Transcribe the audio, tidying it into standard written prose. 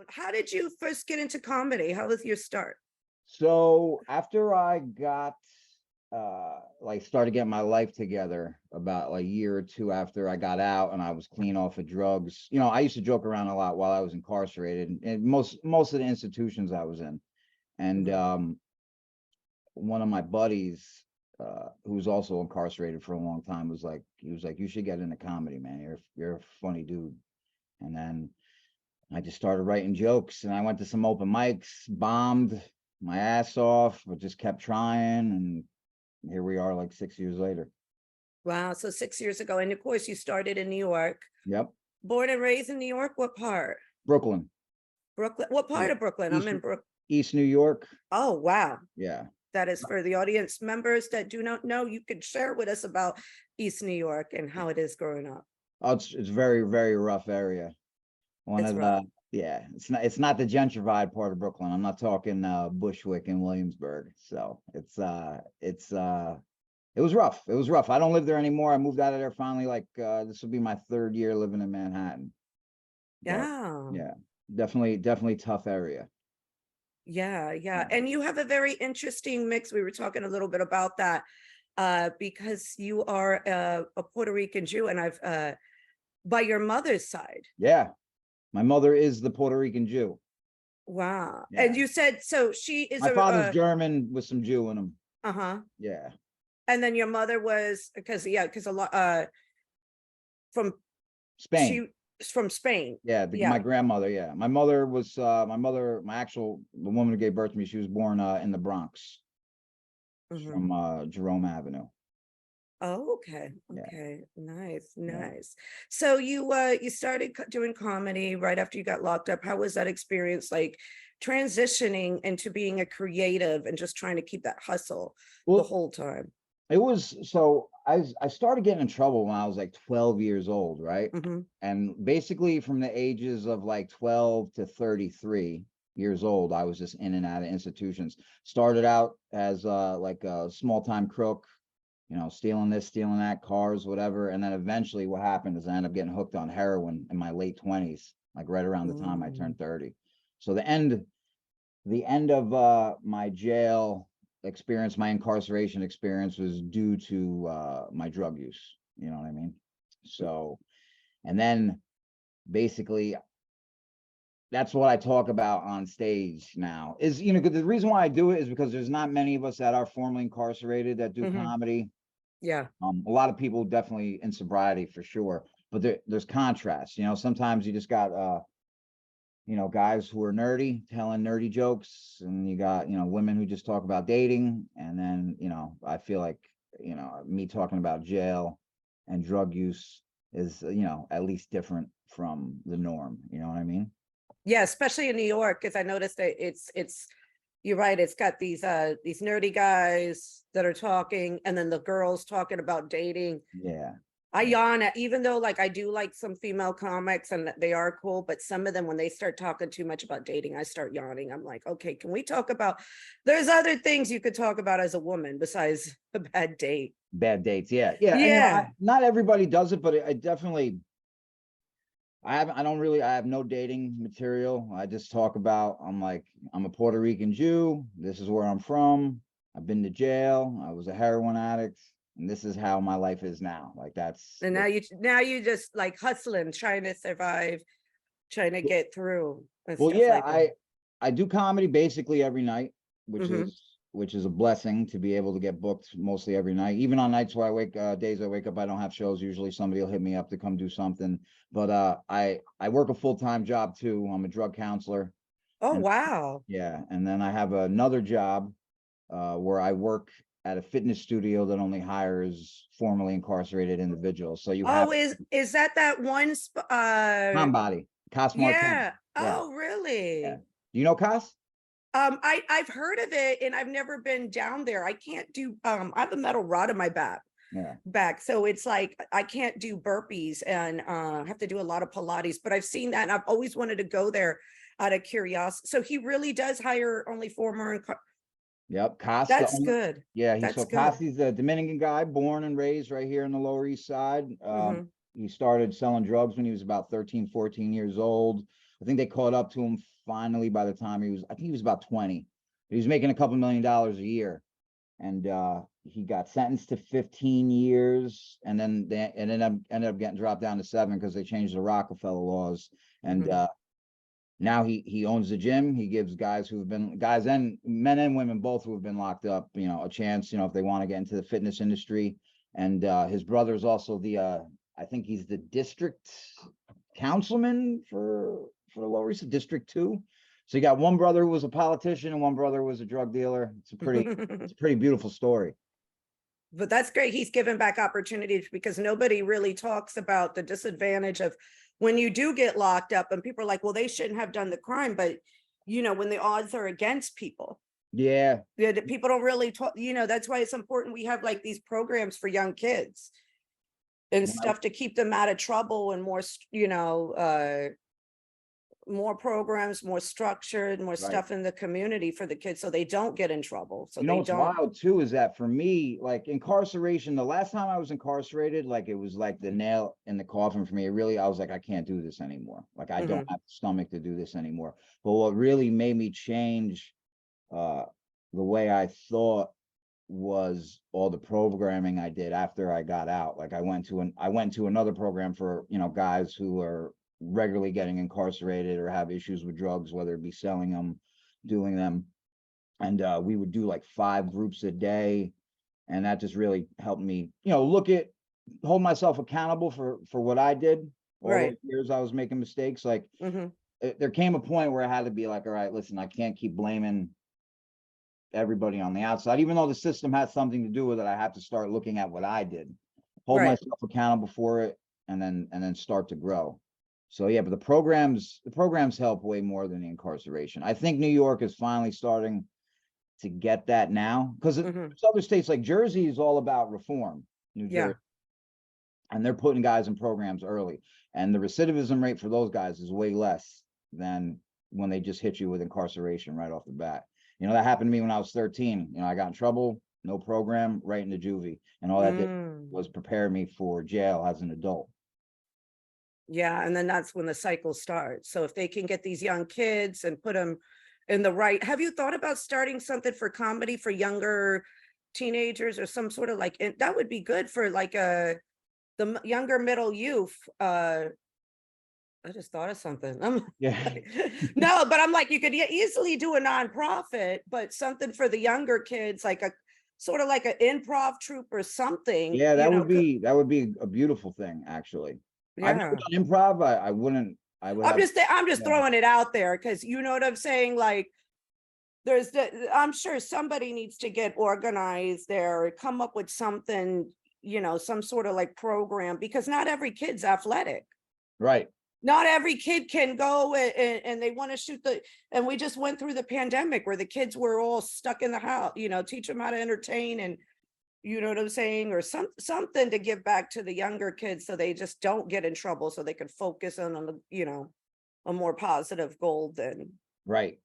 How did you first get into comedy? How was your start? So after I got started getting my life together about a year or two after I got out and I was clean off of drugs. I used to joke around a lot while I was incarcerated and most of the institutions I was in. And Mhm. one of my buddies who was also incarcerated for a long time he was like, you should get into comedy, man. You're a funny dude. And then I just started writing jokes and I went to some open mics, bombed my ass off, but just kept trying. And here we are like 6 years later. Wow. So 6 years ago. And of course, you started in New York. Yep. Born and raised in New York. What part? Brooklyn. Brooklyn. What part Yeah. of Brooklyn? I'm East, in Brook. East New York. Oh, wow. Yeah. That is for the audience members that do not know. You could share with us about East New York and how it is growing up. Oh, it's very, very rough area. One It's of rough. the Yeah, it's not the gentrified part of Brooklyn. I'm not talking Bushwick and Williamsburg. So it was rough. It was rough. I don't live there anymore. I moved out of there finally, this will be my third year living in Manhattan. But Yeah. yeah, definitely tough area. Yeah. Yeah. And you have a very interesting mix. We were talking a little bit about that because you are a Puerto Rican Jew and I've by your mother's side. Yeah. My mother is the Puerto Rican Jew. Wow. Yeah. And you said, so she is My father's German with some Jew in him. uh-huh. Yeah. And then your mother was, because a lot from Spain. she's from Spain. Yeah, my grandmother. Yeah, my mother was the woman who gave birth to me. She was born in the Bronx, Mhm. from Jerome Avenue. Oh, okay. Yeah. Okay. Nice. Yeah. So you started doing comedy right after you got locked up. How was that experience like transitioning into being a creative and just trying to keep that hustle the Well, whole time? it was so I started getting in trouble when I was like 12 years old, right? Mhm. And basically from the ages of like 12 to 33 years old, I was just in and out of institutions. Started out as like a small time crook, stealing this, stealing that, cars, whatever. And then eventually what happened is I ended up getting hooked on heroin in my late 20s, like right around the time I turned 30. So the end of my jail experience, my incarceration experience, was due to my drug use. You know what I mean? So, and then basically that's what I talk about on stage now is, 'cause the reason why I do it is because there's not many of us that are formerly incarcerated that do Mhm. comedy. Yeah. A lot of people definitely in sobriety for sure, but there's contrast. Sometimes you just got guys who are nerdy telling nerdy jokes, and you got women who just talk about dating. And then I feel like me talking about jail and drug use is at least different from the norm. You know what I mean? Yeah, especially in New York, because I noticed that it's you're right, it's got these nerdy guys that are talking, and then the girls talking about dating. Yeah. I yawn at, even though like I do like some female comics and they are cool, but some of them when they start talking too much about dating, I start yawning. I'm like, okay, can we talk about there's other things you could talk about as a woman besides a bad date. Bad dates. Yeah. And Yeah. not everybody does it, but I definitely I have no dating material. I just talk about, I'm a Puerto Rican Jew. This is where I'm from. I've been to jail. I was a heroin addict, and this is how my life is now. Like And now you just like hustling, trying to survive, trying to get through and well, stuff yeah, like that. I do comedy basically every night, which Mhm. is a blessing to be able to get booked mostly every night. Even on nights where days I wake up, I don't have shows. Usually somebody will hit me up to come do something. But I work a full-time job too. I'm a drug counselor. Oh, And wow. yeah, and then I have another job where I work at a fitness studio that only hires formerly incarcerated individuals. So you have Oh, is that one Body, Cas Martin. yeah. Yeah, Oh, really? yeah. Do you know Cas? I've heard of it and I've never been down there. I can't do I have a metal rod in my back. So it's like I can't do burpees and I have to do a lot of Pilates, but I've seen that and I've always wanted to go there out of curiosity. So he really does hire only former. Yep, Cas. That's good. Yeah, That's Cas. good. He's a Dominican guy, born and raised right here in the Lower East Side. Mhm. He started selling drugs when he was about 13, 14 years old. I think they caught up to him finally by the time I think he was about 20. He was making a couple $1 million a year. And he got sentenced to 15 years, and then they ended up getting dropped down to 7 because they changed the Rockefeller laws. And now he owns the gym. He gives guys and men and women both who have been locked up, a chance, if they want to get into the fitness industry. And his brother is also I think he's the district councilman for the Lower East, District 2. So you got one brother who was a politician and one brother who was a drug dealer. It's a pretty beautiful story. But that's great. He's given back opportunities, because nobody really talks about the disadvantage of when you do get locked up and people are like, well, they shouldn't have done the crime. But, when the odds are against people. Yeah. People don't really talk, that's why it's important we have like these programs for young kids and stuff to keep them out of trouble, and more, more programs, more structured, more stuff in the community for the kids so they don't get in trouble. So what's wild too is that for me, like incarceration, the last time I was incarcerated, like it was like the nail in the coffin for me. I was like, I can't do this anymore. Like I don't have the stomach to do this anymore. But what really made me change the way I thought was all the programming I did after I got out. Like I went to another program for, guys who are regularly getting incarcerated or have issues with drugs, whether it be selling them, doing them. And we would do like 5 groups a day. And that just really helped me, hold myself accountable for what I did. All those years I was making mistakes. Like there came a point where I had to be like, all right, listen, I can't keep blaming everybody on the outside, even though the system has something to do with it. I have to start looking at what I did, hold myself accountable for it, and then start to grow. So yeah, but the programs help way more than the incarceration. I think New York is finally starting to get that now, because there's other states like Jersey is all about reform, New Jersey, and they're putting guys in programs early, and the recidivism rate for those guys is way less than when they just hit you with incarceration right off the bat. That happened to me when I was 13. I got in trouble, no program, right into juvie, and all that did was prepare me for jail as an adult. Yeah, and then that's when the cycle starts. So if they can get these young kids and put them in the right, have you thought about starting something for comedy for younger teenagers, or some sort of like, that would be good for like the younger middle youth. I just thought of something. No, but I'm like, you could easily do a nonprofit, but something for the younger kids, like a sort of like an improv troupe or something. Yeah, that would be a beautiful thing, actually. Yeah. I've never done improv. I wouldn't. I'm just throwing it out there, because you know what I'm saying. Like, I'm sure somebody needs to get organized there, or come up with something, some sort of like program, because not every kid's athletic. Right. Not every kid can go and they want to shoot and we just went through the pandemic where the kids were all stuck in the house, teach them how to entertain, and you know what I'm saying, or something to give back to the younger kids so they just don't get in trouble, so they can focus on the, a more positive goal than. Right.